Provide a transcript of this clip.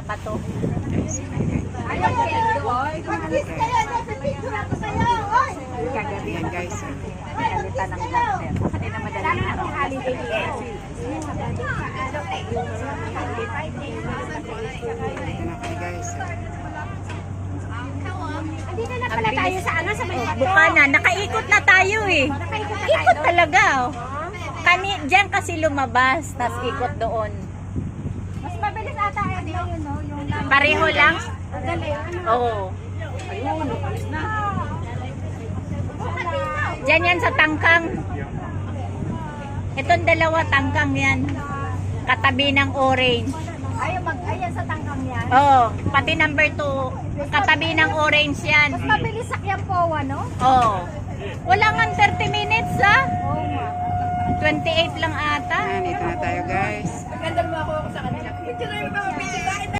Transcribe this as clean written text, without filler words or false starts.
bato. Ayan guys. Pinalitan ng dancer. Kasi na madali na ang holiday eh. Ito na kayo guys. Dito na pala tayo sa ano sa may Bukana, nakaikot na tayo eh. Ikot talaga oh. Diyan kasi lumabas, tas ikot doon. Mas mabilis ata yun, no? Yung Pareho lang? dali. Oo. Diyan yan sa tangkang. Itong dalawa tangkang yan. Katabi ng orange. Ayan sa tangkang yan. Oo, pati number 2, katabi ng orange yan. Mas mabilis sakyan po, no? Oo. Wala nga 30 minutes ah. Oo nga. 28 lang ata. Ayan, ito na tayo guys. Magandang mo ako sa kanila. Picture na yung mga